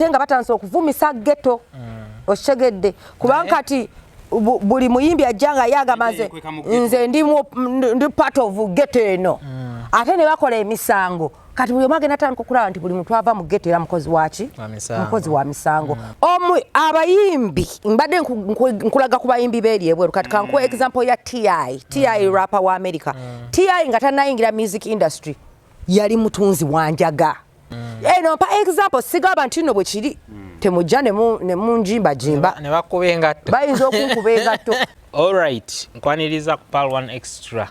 tenga batanso okuvumisa ghetto oshegedde kubanga kati buli muyimbi ajanga yagamaze nze ndi part of ghetto eno ate ne bakola emisango kati buli mwagenda tanko kulaba nti buli muntu ava mu ghetto era mukozi wachi mukozi wa misango abayimbi mbadde nkulaga ku bayimbi beri ebweru kati kanku example ya TI rapper wa America TI nga tanayingira music industry yali mutunzi wanjaga eno pa example sigaba ntino bwe kiri temujja ne munjimba jimba ne bakubenga to bayinza okunkubenga to all right nkwaniriza ku Pal One Extra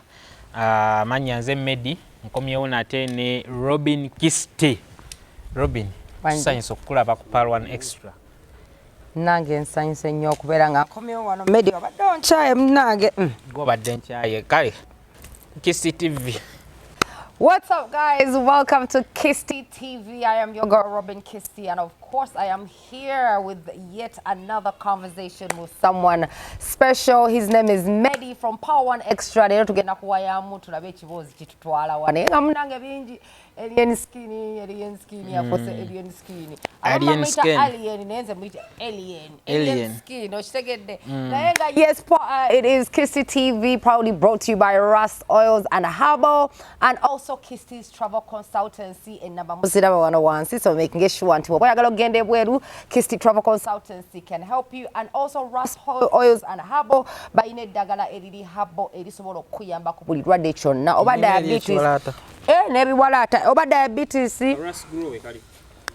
manya nze Medi nkomyewo nate ne Robin Kisti. Robin science okulaba ku Pal One Extra nange nsanyise nnyo okubeera nga nkomyewo wano Medi obadde onchaye mnange gobadde nchaye kale Kisti TV. What's up, guys? Welcome to Kisti TV. I am your girl Robin Kisti, and of course I am here with yet another conversation with someone special. His name is Medi from Pal One Extra. Lero tugenda kuwayamu tulabe ekibuuzo kitutwala wane nga munange bingi alien skin yakose alien skin alien skin alien nenze mwita alien skin okitegedde naye nga yes it is Kisti TV, proudly brought to you by Rust Oils and Herbal and also Kisti's Travel Consultancy and number muziraba wano wansi, so making sure nti oyagala ogende bweru Kisti Travel Consultancy can help you, and also Rust Oils and Herbal bayina eddagala eriri herbal erisobola okuyamba ku buli lwadde kyonna oba diabetes nebiwalaata oba diabetes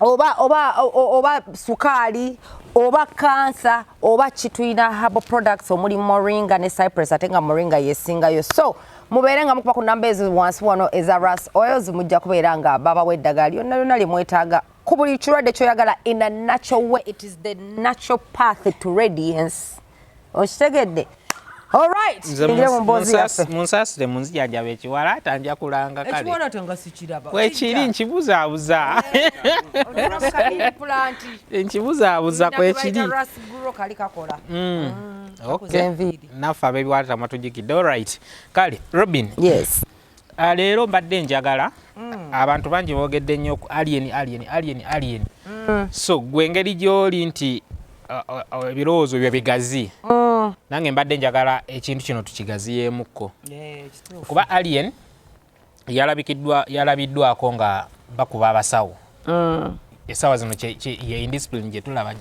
oba sukali oba cancer oba chitwina herbal products omuli moringa ne cypress ate nga moringa yesingayo, so mubeere nga mukuba ku namba ezo wansi wano eza Rust Oils mujja kubeera nga babawa eddagala lyonna lyonna limwetaaga ku buli kirwadde kyoyagala in a natural way. It is the natural path to radiance. Okitegedde? All right. Munsasire munzijajabe ekiwala atandya kulanga kale. Ekiwala tanga sikiraba. Kwekiri nkibuzaabuza. Nkibuzaabuza kwekiri. Okay. Nafa bebiwala tamatujikidde. All right. Kale, Robin. Yes. Leero mbadde njagala abantu bangi boogedde nnyo ku alien. So gwe engeri gy'oli nti ebirowoozo byo bigazi. Nange mbadde njagala ekintu kino tukigaziyeemukko. Kuba alien yalabiddwako nga bakuba abasawo. Esawa zino ye indiscipline gye tulaba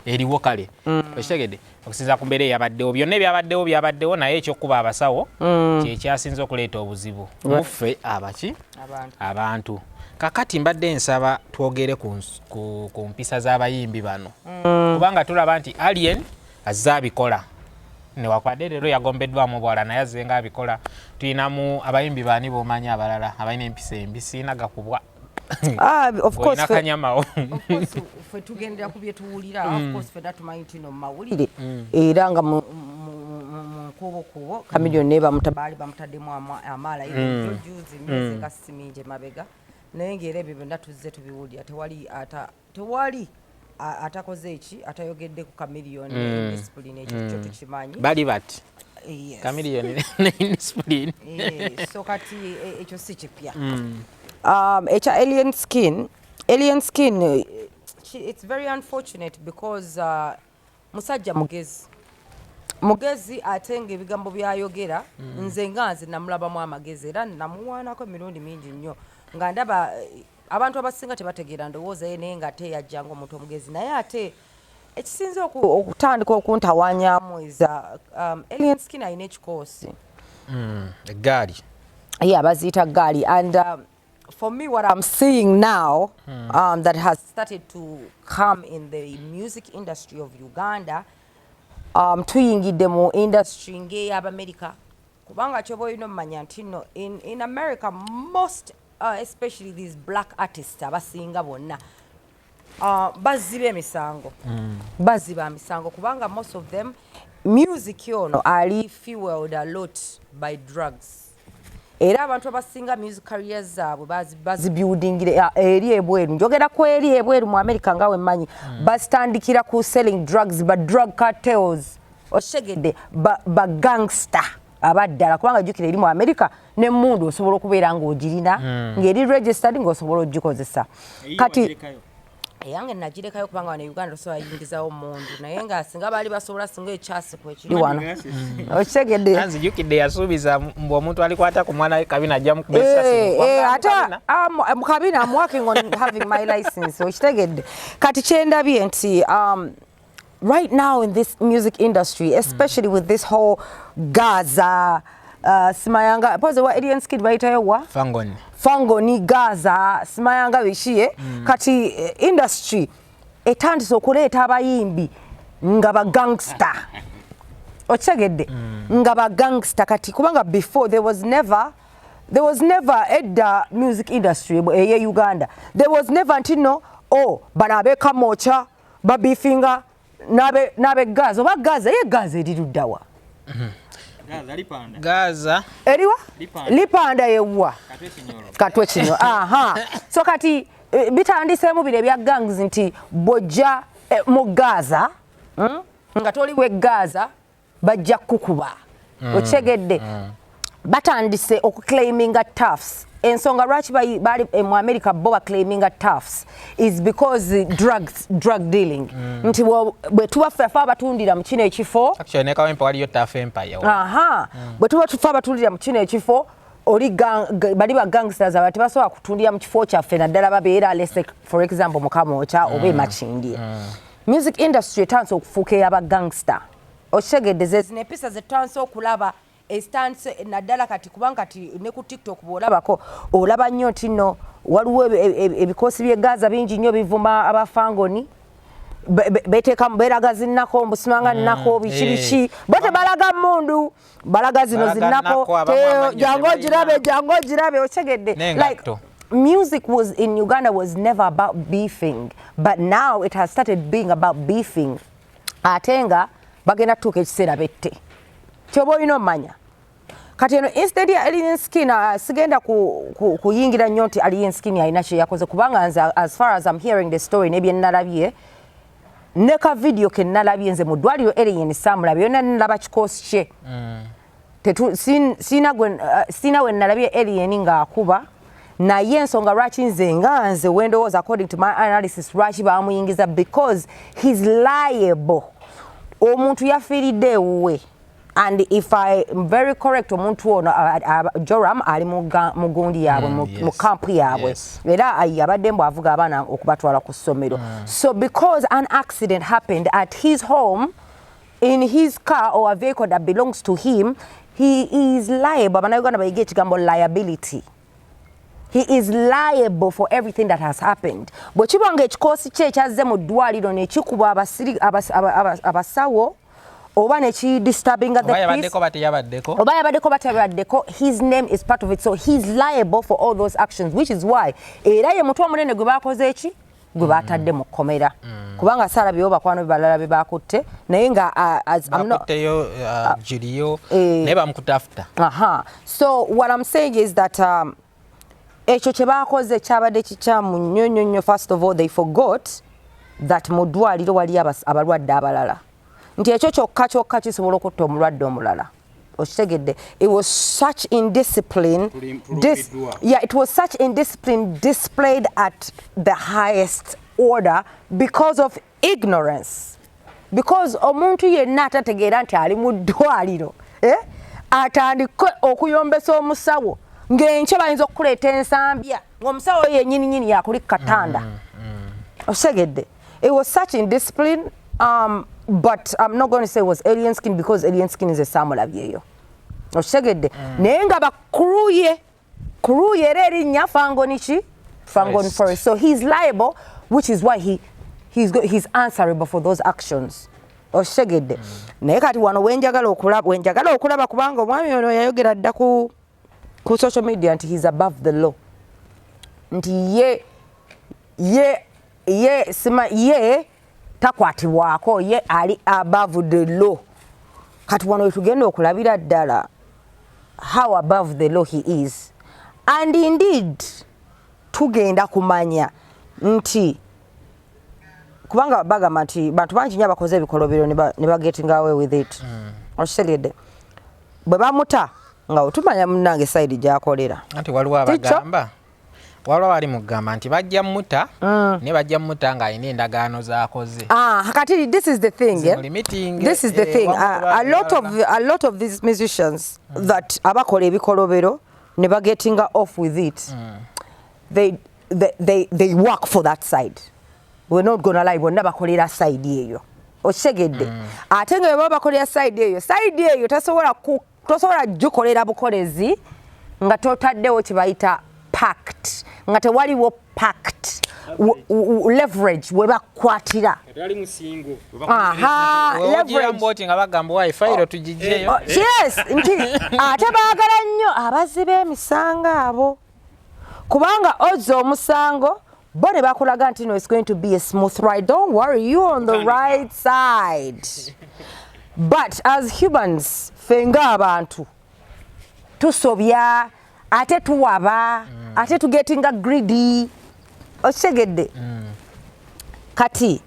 eriwo kale. Okitegedde okusinza ku mbeera eyabaddewo byonna byabaddewo naye ekyokuba abasawo kyekyasinza okuleeta obuzibu muffe abantu. Kakati mbadde nsaba twogere ku mpisa z'abayimbi bano kubanga tulaba nti alien azza abikola newakwadde leero yagombeddwamu bwala naye azze nga abikola. Tuyinamu abayimbi baani b'omanyi abalala abalina empisa embisi nagakubwa of course kanyamawo fe tugendera ku bye tuwulira of course fe datumanyi tino mawulire era nga mu kubo Chameleon ne bamutaddemu amaala juzi myezi nga siminje mabega naye ng'era ebyo byonna tuzze tubiwulira tewali atakoze eki atayogedde ku Chameleon discipline ekyo tukimanyi bali bati Chameleon ne discipline so kati ekyo si kipya. Ekya alien skin it's very unfortunate because musajja mugezi ate ng'ebigambo byayogera nze namulabamu amagezi era namuwaanako emirundi mingi nnyo nga ndaba abantu abasinga tebategeera ndowooza ye naye nga ate yajjanga omuntu omugezi naye ate ekisinza okutandika okuntawanyamu eza alien skin alina ekikoosi egaali baziyita gaali, and for me what I'm seeing now that has started to come in the music industry of Uganda tuyingidde mu industry ng'ey'Amerika kubanga kyoba olina omumanya nti no in America most especially these black artists abasinga bonna baziba emisango baziba emisango kubanga most of them music yono ali fueled a lot by drugs. Era abantu abasinga music careers zaabwe bazibuildingire eri ebweru njogera ku eri ebweru mu America ngawe mmanyi bastandikira ku selling drugs ba drug cartels oshegede ba gangster abaddala kubanga jukira eri mu America ne mundu osobola okubeera ng'ogirina ng'eri registered ng'osobola ogikozesa kati eyange nagirekayo kubanga wano Uganda so ayingizawo omundu naye nga singa baali basobola singa ekyasi kwekiri wano okitegedde anzijukidde yasuubiza mbu omuntu alikwata ku mwana kabina ajja mukubesa ate mu kabina I'm working on having my license okitegedde kati kyendabye nti right now in this music industry especially with this whole Gaza simayanga pose wa alien skid bayitayo wa fangoni Gaza simayanga bishiye kati industry etandise okuleeta abayimbi nga ba gangster okitegedde nga ba gangster kati kubanga before there was never edda music industry eye Uganda there was never ntino banabe kamocha babifinga nabe Gaza oba Gaza ye Gaza eriruddawa Gaza eriwa lipanda yewa katwe kinyo so kati bitandisemu bire bya gangs nti bojja mu Gaza nga toli we Gaza bajja kukuba okitegedde batandise okuclaiminga toughs ensonga lwaki bali mu America bo claiming toughs is because drug dealing nti bwe tubafa abatundira mu kino ekifo actually ne kawempa waliyo tough empire bwe tubafa abatundira mu kino ekifo oli bali ba gangsters abati basobola kutundira mu kifo kyaffe naddala babeera let's for example mukamocha oba emachindi music industry etanso okufuuka ey'aba gangster okitegedde zezina zetanso okulaba estance naddala kati kubanga kati ne ku TikTok bolabako olaba nnyo nti no waliwo ebikosi bye Gaza bingi nnyo bivuma abafangoni beteeka mberaga zinnako mbusimanga nnako bikibishi bote balaga mundu balaga zino zinnako jango girabe okitegedde like music was in Uganda was never about beefing but now it has started being about beefing atenga bagenda tuuka ekiseera bette kyoba olina omanya kati eno instead ya alien skin sigenda kuyingira nnyo nti alien skin alina kye yakoze kubanga nze as far as I'm hearing the story nebye nnalabye ne ka video ke nnalabye nze mu ddwaliro alien samulabye yonna nnalaba kikosi kye sina we nnalabye alien ng'akuba naye ensonga lwaki nze nga nze wendowooza according to my analysis lwaki baamuyingiza because he's liable omuntu yafiiridde ewuwe and if I am very correct omuntu ono Joram ali mu gundi yaabwe mu camp yaabwe era abadde mbu avuga abaana okubatwala ku ssomero so because an accident happened at his home in his car or a vehicle that belongs to him he is liable abanauganda bayiga ekigambo liability. He is liable for everything that has happened. Bwe kibanga ekikosi kye kyazze mu ddwaliro ne kikuba abasawo oba ne ki disturbing the peace oba yabaddeko batabaddeko his name is part of it so he's liable for all those actions which is why era ye mutwe omunene gwe bakoze eki gwe batadde mu kkomera kubanga salabyewo bakwano balala be bakutte naye nga jiriyo naye bamukutafuta so what I'm saying is that ekyo kye bakoze kyabadde kikyamu nnyo first of all they forgot that mu ddwaliro wali abalwadde abalala nti ekyo kyokka kisobola okutta omulwadde omulala okitegedde it was such indiscipline it was such indiscipline displayed at the highest order because of ignorance because omuntu yenna atategeera nti ali mu ddwaliro atandike okuyombesa omusawo ng'enkya bayinza okukuleeta ensambya ng'omusawo yennyini yakuli katanda okitegedde it was such indiscipline but I'm not going to say it was alien skin because alien skin is a samulabyeyo okitegedde naye nga bakuruye era erinnya fangoni forest so he's liable which is why he's answerable for those actions okitegedde naye kati wano wenjagala okulaba kubanga omwami ono yayogera dda ku social media nti he's above the law nti ye takwatibwako ye ali above the law kati wano wetugenda okulabira ddala how above the law he is and indeed tugenda kumanya nti kubanga bagamba nti bantu bangi nnyo abakoze ebikolobero ne bagetting away with it okitegedde bwe bamuta nga otumanya munnange side gyakolera anti waliwo abagamba waliwo wali mugamba nti bajja muta ne bajja muta ng'alina endagaano z'akoze. Kati this is the thing, this is the thing. A lot of these musicians that abakola ebikolobero never getting off with it. They work for that side. We're not gonna lie, bonna bakolera side eyo. Oshegedde. Ate nga baba bakolera side eyo tosobola jukolera bukolezi nga totaddewo kibayita pact. Nga tewaliwo pact. Leverage we bakwatira. Leverage nga bagamba wifi ero tugijjeyo. Yes, nti ate baagala nnyo abazzi b'emisango abo. Kubanga ozza omusango bo ne bakulaga nti no, it's going to be a smooth ride. Don't worry, you're on the right side. But as humans, fenga abantu tusobya ate tuwaba ate tu getting greedy. Oshegedde. Kati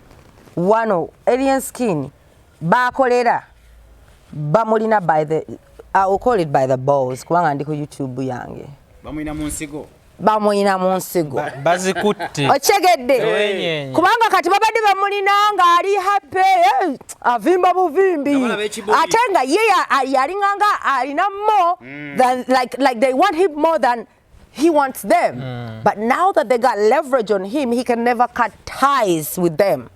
wano alien skin bakolera bamulina by the I will call it by the balls kubanga ndi ku YouTube yange. Bamulina mu nsigo. Bamulina mu nsigo. Bazikutte. Ochegedde. Kubanga kati babadde bamulina nga ali happy avimba buvimbi. Ate nga ye yalinga nga alina more than like they want him more than he wants them. But now that they got leverage on him, he can never cut ties with them.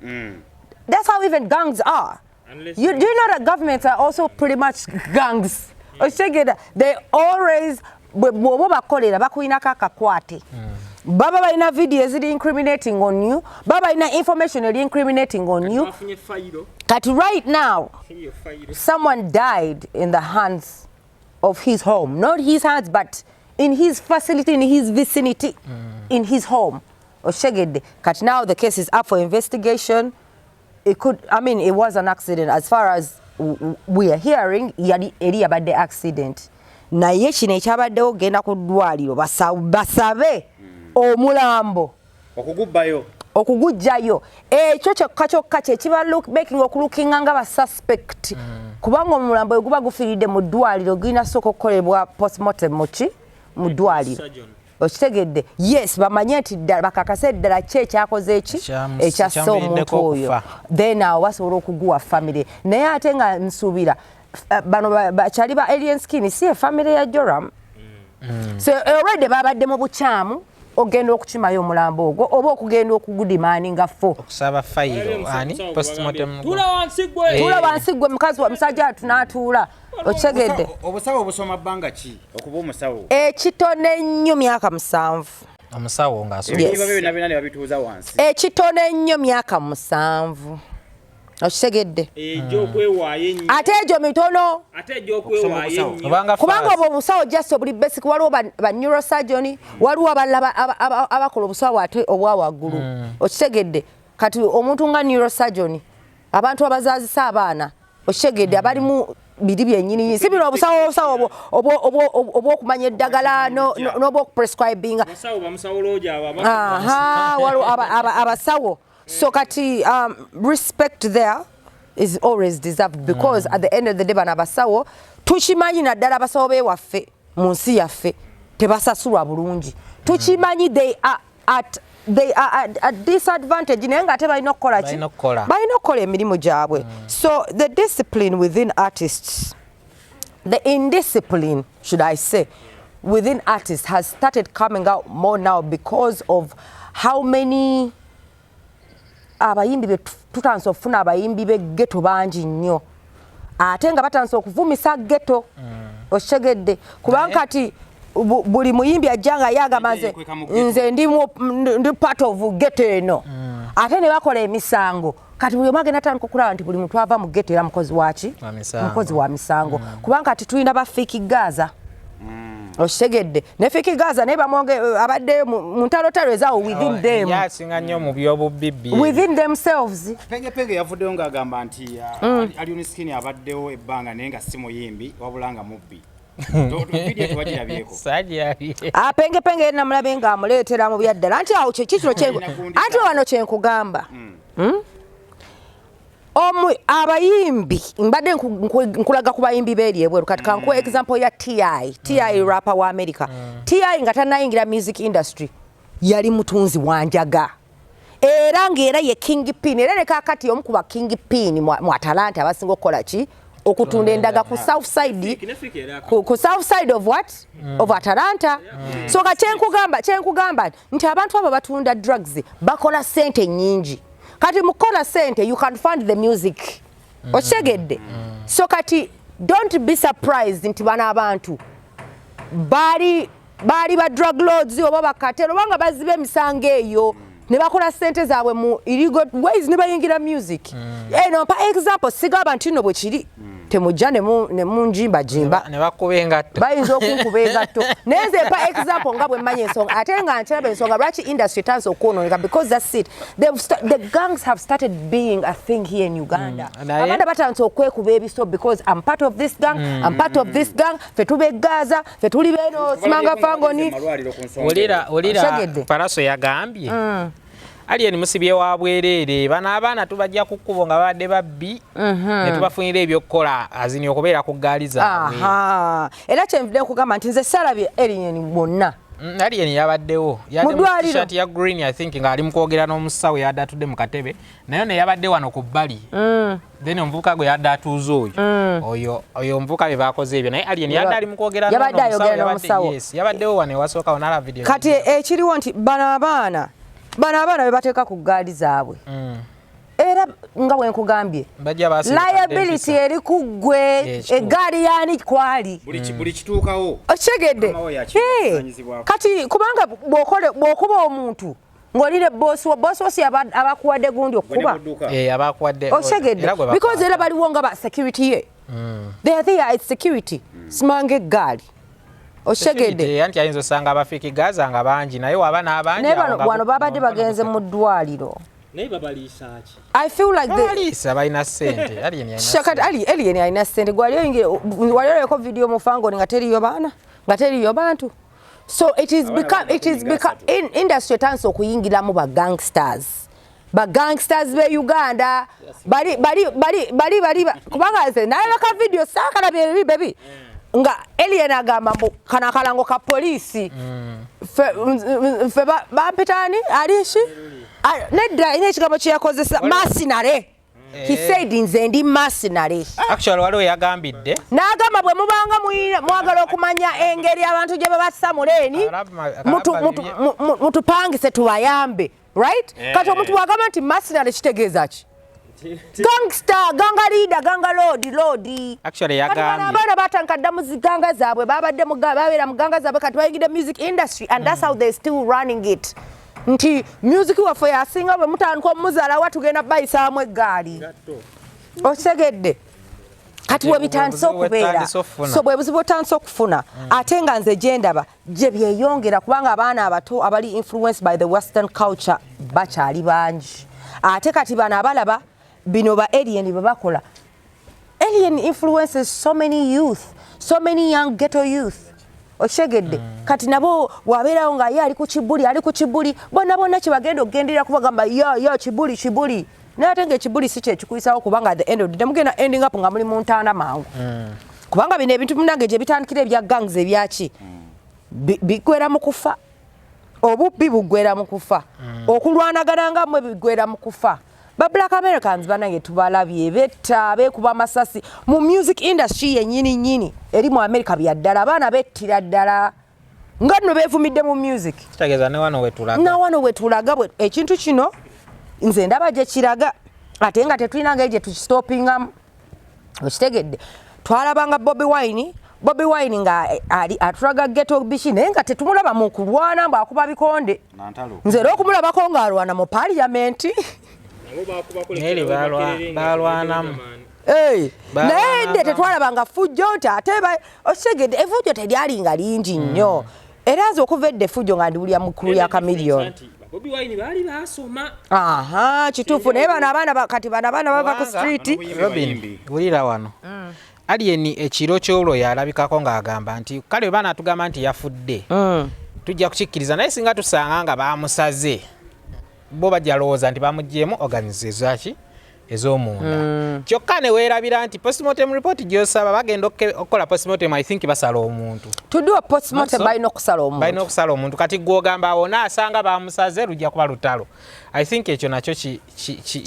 That's how even gangs are. Do you know that governments are also pretty much gangs? They always bakolera bakuina kakakwate. Baba baina videos incriminating on you. Baba baina information incriminating on you. But right now, someone died in the hands of his home. Not his hands, but in his facility, in his vicinity, in his home. But now the case is up for investigation. It was an accident. As far as we are hearing, yali abadde accident. Naye kino ekyabaddewo genda ku ddwaliro basabe omulambo okugujjayo ekyo kyokka kye kiba making okulookinga nga basuspect kubanga omulambo we guba gufiiridde mu ddwaliro gulina sooka okukolebwa post-mortem mu ddwaliro. Okitegedde? Yes, bamanye nti ddala bakakase ddala ki ekyakoze ekyassa omuntu oyo. Then awo basobola okuguwa family. Naye ate nga nsuubira bano bakyali ba alien skin si family ya Joram. So already babadde mu bukyamu ogenda okukimayo omulambo ogwo oba okugenda okugudimani nga fo okusaba fayiro ani post-mortem tula wansi gwe mukazi wa musajja tunatuula. Okitegedde? Obusawo obusoma bbanga ki okuba omusawo? Ekitone nnyo myaka 7. omusawo ng'asoma bina babituuza wansi. Ekitone nnyo myaka 7. Okitegedde? Ate egyo mitono. Kubanga obusawo just obuli basic waliwo ba neurosurgeon waliwo abakola obusawo ate obwa waggulu. Okitegedde? Kati omuntu nga neurosurgeon abantu abazaazisa abaana okitegedde abalimu biri byennyini si bino obusawo obwokumanya eddagala n'obwokuprescribinga waliwo abasawo. So kati respect there is always deserved because at the end of the day bana basawo tukimanyi naddala abasawo bewaffe mu nsi yaffe tebasasulwa bulungi. Tukimanyi they are at disadvantage naye nga ate balina okukola ki? Balina okukola emirimu gyabwe. So the discipline within artists, the indiscipline should I say, within artists has started coming out more now because of how many abayimbi tutanso ofuna abayimbi b'eghetto bangi nnyo ate nga batanso okuvumisa ghetto. Okitegedde? Kubanga kati buli muyimbi ajjanga yagamba nze ndi part of ghetto eno ate ne bakola emisango. Kati buli omu agenda atandika okulaba nti buli muntu ava mu ghetto era mukozi waki? Mukozi wa misango. Kubanga kati tulina bafiiki Gaza. Okitegedde? Ne Fiki Gaza naye bamwonge abadde mu ntalotalo ezaawo within them. Yasinga nnyo mu by'obubbi. Within themselves. Penge yavuddeyo ng'agamba nti Alien Skin abaddewo ebbanga naye nga si muyimbi wabula nga mubbi. Penge namulabe nga amuleetera mu byaddala anti awo kikiro anti wano kyenkugamba. Abayimbi mbadde nkulaga ku bayimbi beeri ebweru kati kankuwa example ya T.I. rapper wa America. T.I. nga tannayingira music industry yali mutunzi wanjaga era ng'era ye kingpin era ne kakati omu ku ba kingpin mu Atalanta abasinga okukola ki okutunda endaga ku south side of what of Atalanta so ka kyenkugamba nti abantu abo batunda drugs bakola sente nyingi kati mukola sente you can fund the music otegedde so kati don't be surprised nti bana abantu bali ba drug lords oba bakatero banga bazibe emisango eyo ne bakola sente zaabwe mu illegal ways ne bayingira music no pa example sigaba ntino bwe kiri temujja ne munjimba jimba ne bakubenga to bayinza okunkubenga to neze pa example nga bwe manye ensonga ate nga nkyaba ensonga lwaki industry tanso okwonooneka because that's it the gangs have started being a thing here in Uganda abanda batanze okwekuba ebiso because I'm part of this gang I'm part of this gang fetube Gaza fetuli beno simanga fangoni olira paraso yagambye Alien musibye wa bwerere bana abaana tubajja kukubo nga babadde babbi ne tubafunira ebyokukola azini okubeera ku gaali zaabwe era kyenvudde okugamba nti nze salabye Alien bonna Alien yabaddewo t-shirt ya green I think nga ali mu kwogera n'omusawo yadde atudde mu katebe naye ne yabadde wano ku bbali then omuvuka gwe yadde atuuza oyo omuvuka bye baakoze ebyo naye Alien yadde ali mu kwogera n'omusawo yabaddewo wano ewasooka onala video kati ekiriwo nti bana abaana be bateeka ku gaali zaabwe era nga bwe nkugambye liability eri ku ggwe eggaali yaani kwali buli kituukawo okigedde kati kubanga bw'okuba omuntu ng'olire boosi wosi abakuwadde gundi okukuba okigedde because era baliwo nga ba security ye they are there it's security simanga eggaali oshegede anti ayinza osanga abafiki Gaza nga bangi naye waba n'abangi wano babadde bagenze mu ddwaliro naye babaliisa ki I feel like babaliisa balina ssente Alien alina ssente gwaliyoleko video mu fangoni nga teriyo baana nga teriyo bantu so it is become industry etanse okuyingiramu ba gangsters be Uganda bali kubanga nze nalabaka video saakalabye bebi nga Alien agamba mbu kana kalango ka polisi fe bampitani alishi nedda ine ekigambo kye yakozesa mercenary he said nze ndi mercenary actually waliwo yagambidde n'agamba bwe mubanga mwagala okumanya engeri abantu gye babassa muleeni mutupangise tubayambe right kati omuntu wagamba nti mercenary kitegeeza ki gangster ganga leader ganga lord actually yagambye abana batankadda muziganga zaabwe babadde babeera muganga zaabwe kati bayingidde music industry and that's how they still running it nti music waffe yasinga bwe mutandika omuzaala wa tugenda bayisaamu eggaali okisegedde kati bwe bitandise okubeera so bwe buzibu otandise okufuna ate nga nze gye ndaba gye byeyongera kubanga abaana abato abali influenced by the western culture bakyali bangi ate kati bano abalaba bino ba Alien babakola Alien influences so many youth so many young ghetto youth oshegedde kati nabo wabeerawo nga ye ali ku kibuli bonna kibagenda okugenderera kubagamba yo kibuli naye ate nga ekibuli si kyekikuyisawo kubanga at the end of the day mugenda ending up nga muli mu ntaana mangu kubanga bino ebintu munange gye bitandikira ebya gangs ebyaki bigwera mu kufa obubbi bugwera mu kufa okulwanagana nga mmwe bigwera mu kufa ba Black Americans banange tubalabye betta beekuba masasi mu music industry yennyini eri mu America byaddala abaana bettira ddala nga nno beevumidde mu music kitegeeza ne wano wetulaga ekintu kino nze ndaba gye kiraga ate nga tetulina ngeri gye tukistopingamu okitegedde twalabanga bobiwine nga atulaga ghetto bishi naye nga tetumulaba mu kulwana mbw'akuba bikonde nze era okumulabako ng'alwana mu parliament balwanamu naye nde tetwalabanga fujjo nti ate okisegedde efujjo teryalinga lingi nnyo era nze okuva edda effujjo nga ndiwulya mukulu ya Chameleon kituufu naye bano abaana bava ku street Robin wulira wano Alien ekiro ky'olwo yalabikako ng'agamba nti kale bwe baana tugamba nti yafudde tujja kukikkiriza naye singa tusanga nga baamusaze bo bajja lowooza nti bamugyemu organize zaki ez'omunda kyokka ne weerabira nti postmortem report gy'osaba bagenda okukola postmortem I think basala omuntu to do a postmortem balina okusala omuntu kati gw'ogamba awona asanga bamusaze lujja kuba lutalo I think ekyo nakyo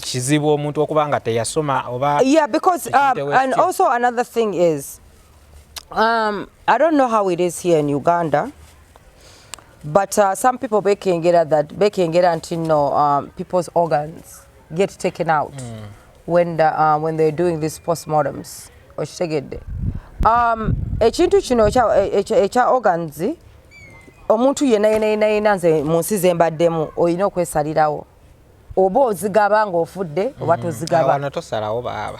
kizibu omuntu okuba nga teyasoma oba because and also another thing is I don't know how it is here in Uganda, but some people bekengera until people's organs get taken out when they're doing these postmortems. Ekintu kino ekya organs omuntu yena nze munsi zembaddemu olina okwesalirawo oba ozigaba ng'ofudde oba tozigaba wano tosalawo baaba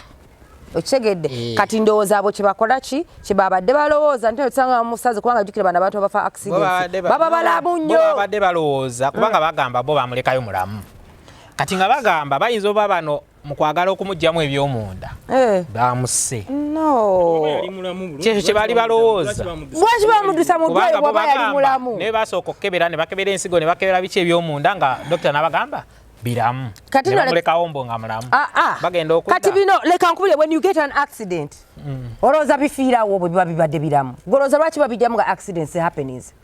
okigedde kati ndowooza abo kyebakola ki kyebabadde balowooza nti osanga musazi kubanga jjukira bana abantu abafa accidents baba balamu nnyo babadde balowooza kubanga bagamba bo bamulekayo mulamu kati nga bagamba bayinza oba bano mu kwagala okumugyamu eby'omunda bamusse kyekyo kye baali balowooza lwaki bamudusa mu ddwaliro bw'aba yali mulamu naye basooka okukebera ne bakebera ensigo ne bakebera biki eby'omunda nga dokita n'abagamba biramu nemulekawo mbo nga mulamu bagenda okudda kati bino leka nkubulire when you get an accident olowooza bifiirawo bwe biba bibadde biramu golowooza lwaki babijjamu nga accidents happenings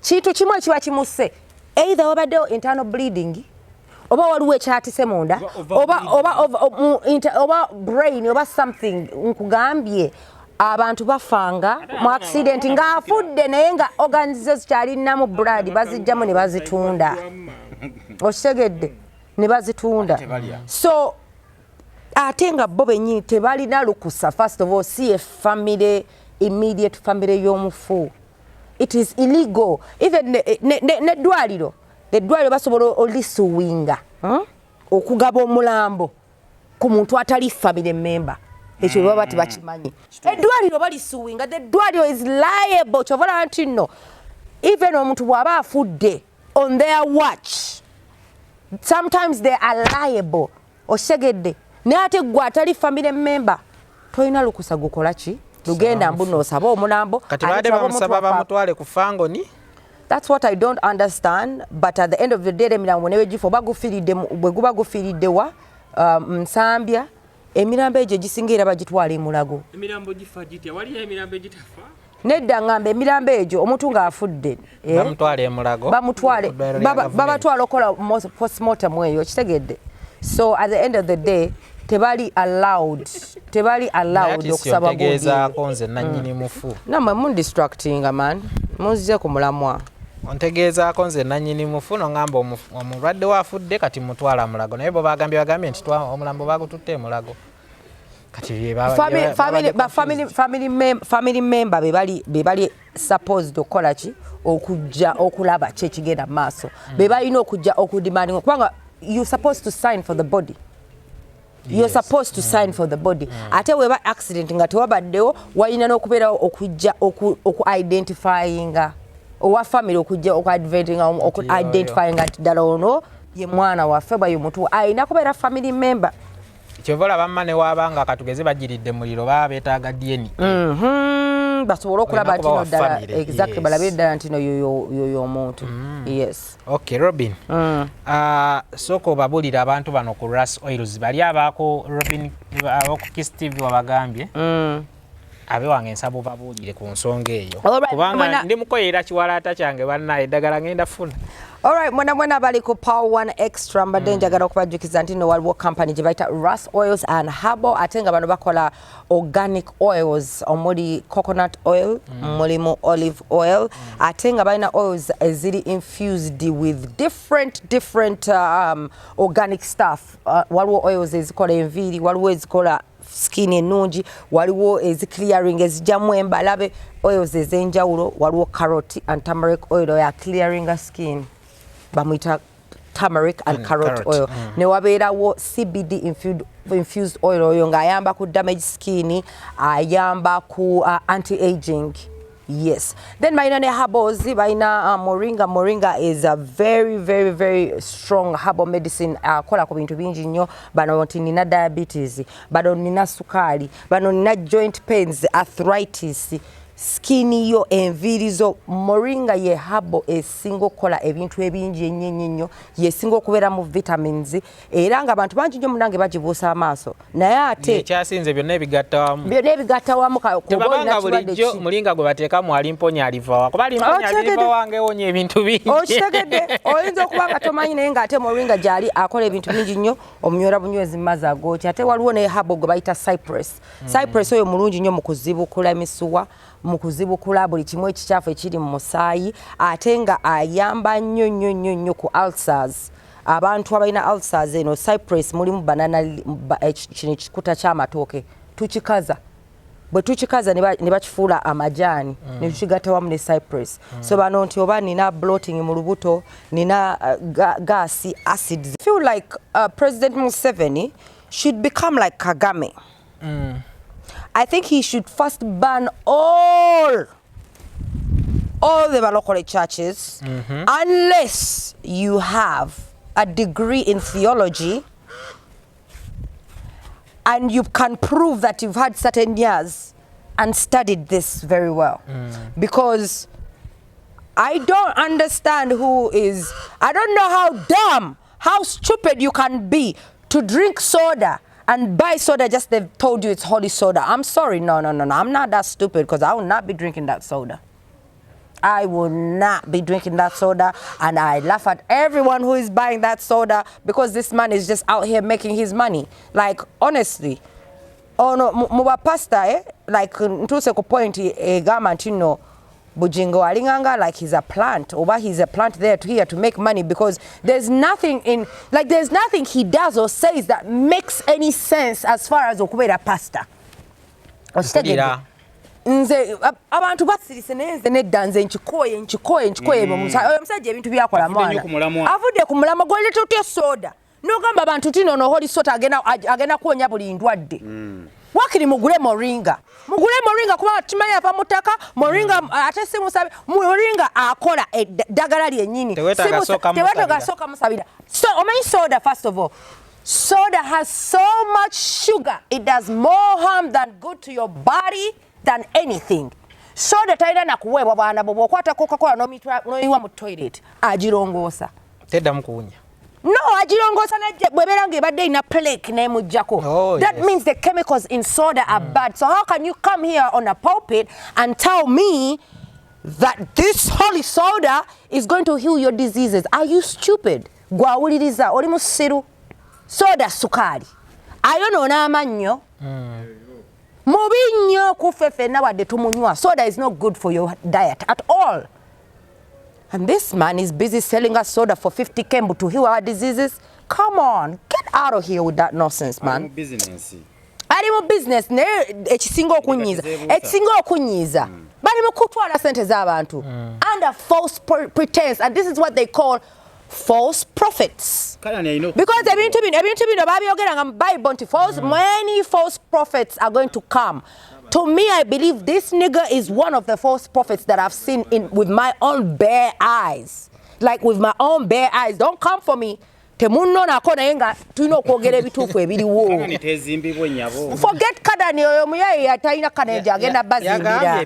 kintu kimu ekiba kimusse either wabaddewo internal bleeding oba waliwo ekyatise munda oba brain oba something nkugambye abantu bafanga mu accident ng'afudde naye nga organs zo zikyalinamu blood bazijjamu ne bazitunda okitegedde ne bazitunda so ate nga bo bennyini tebalina lukusa first of all si immediate family y'omufu it is illegal even n'eddwaliro basobola olisuwinga okugaba omulambo ku muntu atali family member ekyo baba tebakimanyi eddwaliro balisuwinga the eddwaliro is liable kyobola nti nno even omuntu bw'aba afudde on their watch sometimes they are liable osegedde naye ate gwe atali family member tolina lukusa gukola ki lugenda mbu n'osaba omulambo kati baadde bamusaba bamutwale ku fangoni. That's what I don't understand, but at the end of the day emirambo nebegifo bagufiridde bwe guba gufiridde wa Nsambya emirambo egyo gisingira bagitwala emulago emirambo gifa gitya wali emirambo egitafa nedda ngambe emirambo egyo omuntu ng'afudde bamutwala emulago babatwala okola post-mortem eyo kitegedde so at the end of the day tebali allowed okusaba gutegeezaako nze nannyini mufu namwe mundistractinga man munzize ku mulamwa ontegeezaako nze nannyini mufu nongamba omulwadde waafudde kati mutwala mulago naye bo bagambye nti omulambo bagututte emulago kati family member be bali supposed okukola ki okujja okulaba ki ekigenda mu maaso be balina okujja okudimandinga kubanga you supposed to sign for the body. You're supposed to sign for the body. Ate weba accident nga tewabaddewo walina n'okubeerawo okujja oku-identifyinga owa family okujja oku-identifyinga nti ddala ono ye mwana waffe bwa ye mutu alina kubeera family member. Kyovola bamma ne waabanga katugeze bagiridde muliro baba beetaaga DNA. Basobola okulaba nti no ddala exactly balabire ddala nti no yoyo omuntu. Yes. Okay, Robin. Soko babulira abantu bano ku Ras Oils bali abaako Robin abako Kisti wabagambye. Abe wange nsabo babulire ku nsonga eyo. Kubanga ndi mukoyera kiwalaata kyange banna eddagala ngenda funa. Alright, mwena bali ku Power One Extra mbadde njagala okubajjukiza nti no waliwo company gye bayita Ras Oils and Herbal ate nga bano bakola organic oils omuli coconut oil mulimu olive oil ate nga balina oils eziri infused with different organic stuff waliwo oils ezikola enviiri waliwo ezikola skin ennungi waliwo eziclearing ezijjamu embalabe oils ez'enjawulo waliwo carrot and turmeric oil ya clearing skin bamwita turmeric and carrot oil ne wabeerawo CBD infused oil oyo ng'ayamba ku damage skin ayamba ku anti-aging. Yes. Then balina ne herbals balina moringa is a very strong herbal medicine kola ku bintu bingi nnyo bano nti nina diabetes bano nina sukali bano nina joint pains arthritis skin yo enviiri zo moringa ye habo esinga okukola ebintu ebingi ennyo yesinga okubeera mu vitamins era nga abantu bangi nnyo munange bagibuusa amaaso naye ate ekyasinze byonna ebigatta wamu tebabanga bulijjo mulinga gwe bateekamu alimponya alivawa kuba alimponya alivawa ngaewonya ebintu bingi okitegedde oyinza okuba nga tomanyi naye ng'ate moringa gyali akola ebintu bingi nnyo omunywera bunywezi mazzi agooti ate waliwo ne habo gwe bayita cypress oyo mulungi nnyo mu kuzibukula emisuwa mu kuzibukula buli kimu ekikyafu ekiri mu musaayi ate nga ayamba nnyo ku ulcers abantu abalina ulcers eno cypress mulimu banana kino ekikuta ky'amatooke tukikaza bwe tukikaza ne bakifuula amajaani ne tukigatta wamu ne cypress so bano nti oba nina bloating mu lubuto nina gaasi acids. I feel like President Museveni should become like Kagame. I think he should first ban all the Balokole churches unless you have a degree in theology and you can prove that you've had certain years and studied this very well. Because I don't understand I don't know how dumb, how stupid you can be to drink soda and buy soda just they've told you it's holy soda. I'm sorry, no. I'm not that stupid because I will not be drinking that soda. I will not be drinking that soda, and I laugh at everyone who is buying that soda because this man is just out here making his money. Like, honestly, muba pastor, like, ntuse ku point gama ntino Bugingo alinganga like he's a plant, or he's a plant there here to make money because there's nothing he does or says that makes any sense as far as okubeera pastor. Nze abantu basirise neze nedda nze nkikoye omusajja ebintu byakola mwana avudde ku mulamwa gwoleta otya soda n'ogamba abantu tino no holy soda agenda kuwonya buli ndwadde wakiri mugule moringa kuba kimanyi ava mu ttaka moringa ate si musabe moringa akola eddagala lyennyini tewatogasooka musabira. So omanyi soda, first of all, soda has so much sugar, it does more harm than good to your body than anything. Soda talina nakuweebwa bwana bwo bw'okwata Coca-Cola n'oyiwa mu toilet agirongoosa teddamu kuwunya. No, agirongoosa bw'ebeera ng'ebadde ina plaque n'emuggyako. That means the chemicals in soda are bad. So how can you come here on a pulpit and tell me that this holy soda is going to heal your diseases? Are you stupid? Gwawuliriza oli musiru. Soda sukaali ayonoona amannyo mubi nnyo kuffe ffenna wadde tumunywa. Soda is not good for your diet at all. And this man is busy selling us soda for 50 kembu to heal our diseases. Come on, get out of here with that nonsense, man. Ali mu business ne ekisinga okunyiiza bali mu kutwala sente z'abantu under false pretense, and this is what they call false prophets. Because ebintu bino babyogeranga mu Bible nti many false prophets are going to come. To me, I believe this nigga is one of the false prophets that I've seen with my own bare eyes. Like with my own bare eyes. Don't come for me. Temunonako naye nga tulina okwogera ebituufu ebiriwo. Forget Kadani oyo muyaye atalina Kanadi agenda bazimbira.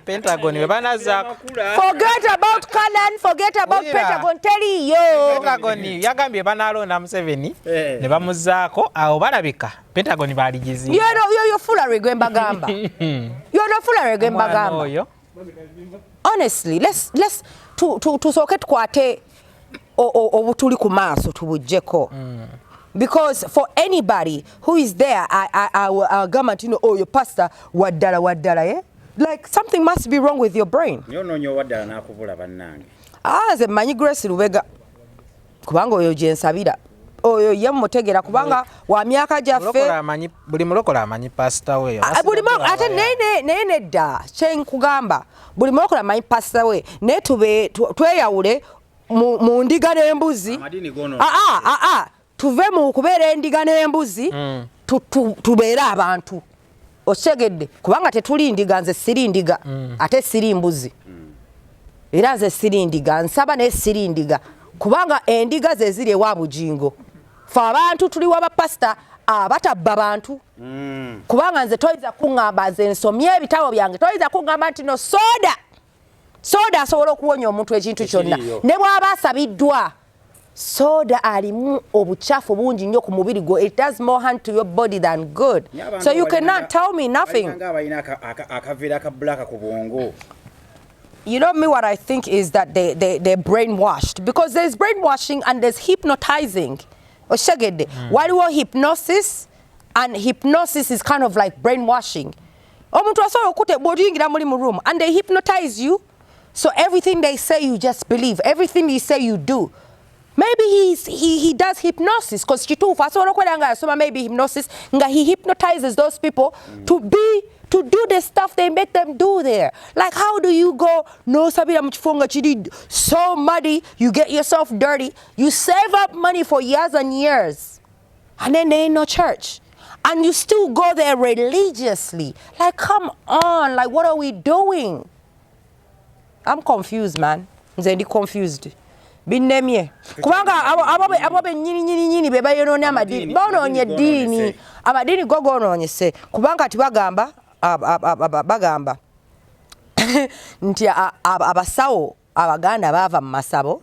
Forget about Kanan, forget about Pentagon. Teriyo. Pentagon yagambye banaalonda Museveni ne bamuzaako awo balabika Pentagon baaligizi. Yo foolery gwe mbagamba. Yo no foolery gwe mbagamba. Honestly, let's tusooke tukwate obutuli ku maaso tubujjeko. Because for anybody who is there, I gamba nti your pastor waddala like something must be wrong with your brain. Waddala nakubula bannange. Nze mmanyi Grace Lubega kubanga oyo gye nsabira oyo ye mutegera kubanga wa myaka gyaffe buli mulokole amanyi pastor we ate naye nedda kye nkugamba buli mulokole amanyi pastor we naye tweyawule mu ndiga n'embuzi. Tuve mu kubeera endiga n'embuzi tubeere abantu okyegedde kubanga tetuli ndiga. Nze siri ndiga ate siri mbuzi era nze siri ndiga nsaba naye siri ndiga kubanga endiga ze ziri ewa Bugingo. Fe abantu tuli wa bapasita abatabba bantu kubanga nze toyinza kuŋŋamba nze nsomye ebitabo byange toyinza kuŋŋamba nti no soda asobola okuwonya omuntu ekintu kyonna ne bw'aba asabiddwa soda alimu obuchafu bungi nnyo ku mubiri gwo. It does more harm to your body than good. So you cannot tell me nothing. You know me, what I think is that they're brainwashed, because there's brainwashing and there's hypnotizing. Waliwo hypnosis, and hypnosis is kind of like brainwashing. Omuntu asobola okutta bw'oyingira muli mu room and they hypnotize you, so everything they say you just believe, everything he say you do. Maybe he does hypnosis because kituufu asobola okwera nga yasoma maybe hypnosis nga he hypnotizes those people to do the stuff they make them do there. Like, how do you go no sabira mu kifo nga kiri so muddy, you get yourself dirty, you save up money for years and years, and then there ain't no church, and you still go there religiously? Like, come on, like, what are we doing? I'm confused, man. Nze ndi confused. Binnemye kubanga abo nyini be bayononya amadini baononye eddiini amadini go goononyese kubanga tibagamba bagamba nti abasawo abaganda baava mu masabo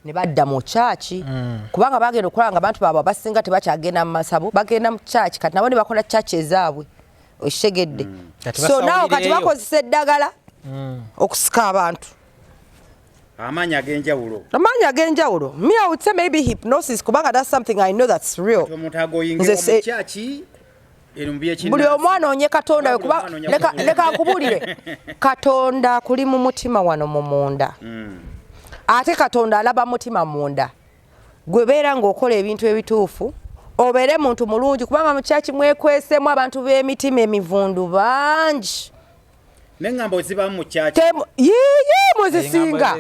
ne badda mu chachi kubanga bagenda okulanga abantu baabwe basinga tebakyagenda mu masabo bagenda mu chachi kati nabo ne bakola chachi ezaabwe oshegedde so nawo kati bakozesa eddagala okusika abantu. Amanya agenjawulo. Me, I would say maybe hypnosis kubanga that's something I know that's real. Buli omwana onye katonda kuba leka akubulire katonda kuli mu mutima wano mu munda. Ate katonda alaba mutima munda. Gwe beera ng'okola ebintu ebituufu obeere muntu mulungi kubanga mu chachi mwekwesemu abantu b'emitima emivundu bangi. Nengambo ziba mu chachi. Muzisinga.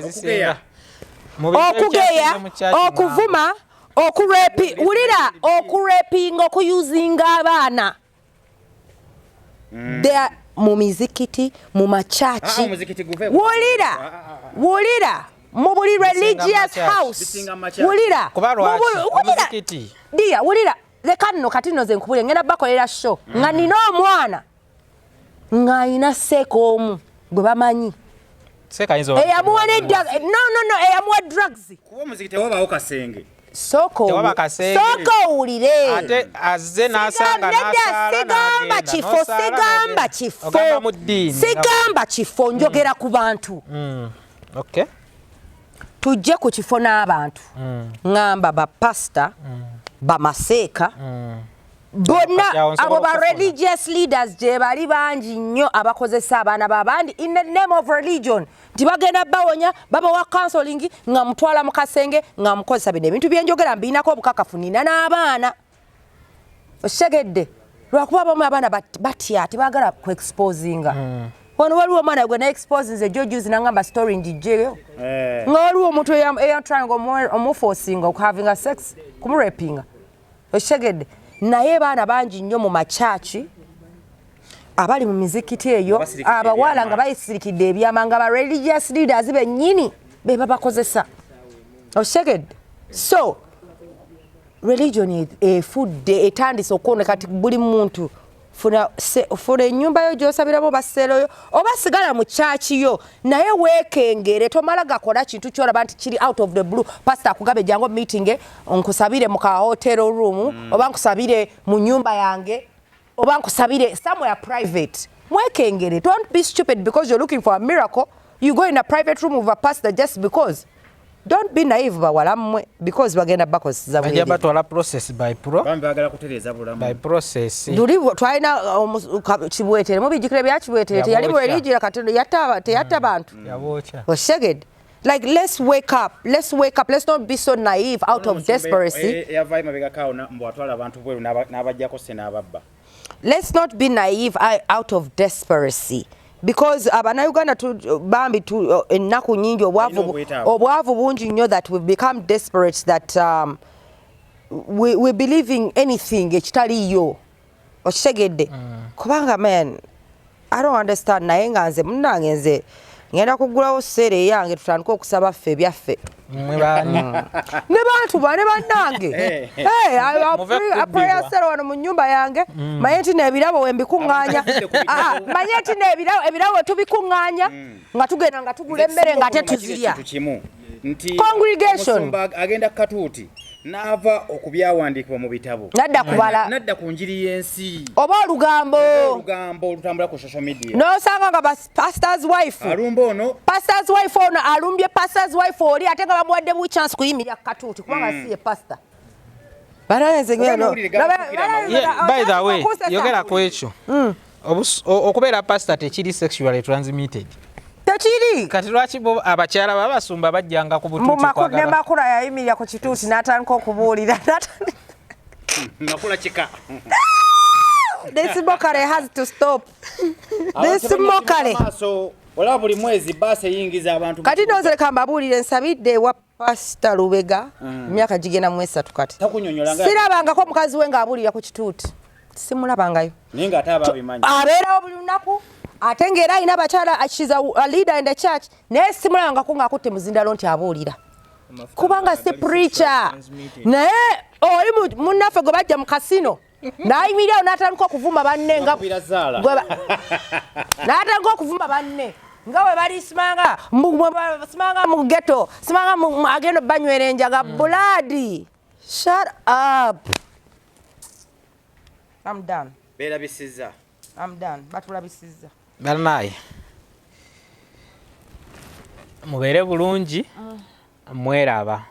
Okugeya, okuvuma, okurepi, wulira okurepinga okuyuzinga abaana. They are mu mizikiti, mu machachi. Wulira. Mu buli religious house. Wulira. Dia, wulira. Leka nno kati nno ze nkubulire ngenda bakolera show. Nga nina omwana. Nga ayina seko omu gwe bamanyi. Eyamuwa drugs. Kuba muzikiti wabaawo kasenge. Soko ulire. Ate azze n'asanga sigamba kifo njogera ku bantu. Okay. Tujje ku kifo n'abantu. Ngamba ba pastor, ba maseeka. Bonna abo ba religious leaders je bali bangi nnyo abakozesa abaana babandi in the name of religion. Tibagenda bawonya baba wa counseling nga mutwala mu kasenge nga mukozesa bino ebintu byenjogera mbinako obukakafu nina n'abaana. Oshegedde lwakuba bamu abaana batya tibagala ku exposinga. Wano waliwo omwana gwe na expose nze George nangamba story njijjeyo. Nga waliwo omuntu eya trying omuforcing of having a sex kumurepinga. Oshegedde naye baana bangi nnyo mu machachi abali mu mizikiti eyo abawala nga bayisirikidde ebyama nga ba religious leaders bennyini be babakozesa. Oshegedde so religion efudde etandise okuboneka kati buli muntu funa ennyumba yo gy'osabiramu baseeroyo oba sigala mu chachi yo naye weekengere tomala gakola kintu kyolaba nti kiri out of the blue pastor akugabe jango meeting onkusabire mu ka hotel room oba nkusabire mu nyumba yange oba nkusabire somewhere private. Mwekengere. Don't be stupid because you're looking for a miracle. You go in a private room with a pastor just because. Don't be naive bawalamwe because bagenda bakos za bwe. Ajaba twala process by process. Duli twaina kibwetere mu bijikire bya kibwetere yali religious katonda yatta bantu. Yabocha. Osheged. Like let's wake up. Let's not be so naive out of desperancy. Let's not be naive out of desperancy. Because Uganda bambi ennaku nyingi obwavu bungi nnyo that we've become desperate that we believe in anything ekitaliyo okitegedde kubanga man I don't understand naye nga nze munnange nze ngenda kugulawo seere yange tutandika okusaba ffe byaffe mwe bani ne bantu bane bannange prayer cell wano mu nnyumba yange manye nti n'ebirabo we mbikuŋŋaanya manye nti n'ebirabo tubikuŋŋaanya nga tugenda nga tugula emmere nga tetuzirya congregation agenda katuuti n'ava okubyawandiikibwa mu bitabo nadda kubala nadda ku njiri y'ensi oba olugambo olutambula ku social media n'osanga nga pastor's wife alumba ono pastor's wife ono alumbye pastor's wife oli ate nga bamuwadde mu chance kuyimirira katuuti kubanga si ye pastor by the way yogera ku ekyo okubeera pastor tekiri sexually transmitted tekiri kati lwaki abakyala babasumba bajjanga ku butuuti ne makula yayimirira ku kituuti n'atandika okubuulira makula kika this mockery has to stop this mockery olaba buli mwezi baasi eyingiza abantu kati nozereka mbabuulire nsabidde wa pastor Lubega emyaka gigenda mu 3 kati sirabangako mukazi we ng'abuulira ku kituuti simulabangayo naye nga ate ababimanyi abeerawo buli lunaku ate ng'era alina abakyala she's a leader in the church naye simulabangako ng'akutte muzindalo nti abuulira kubanga si preacher naye oli munnaffe gwe bajja mu kasino n'ayimirirawo n'atandika okuvuma banne n'atandika okuvuma banne nga we bali simanga mu ghetto simanga agenda banywera enjaga bloody shut up I'm done beerabisizza I'm done batulabisizza balinaye mubeere bulungi mweraba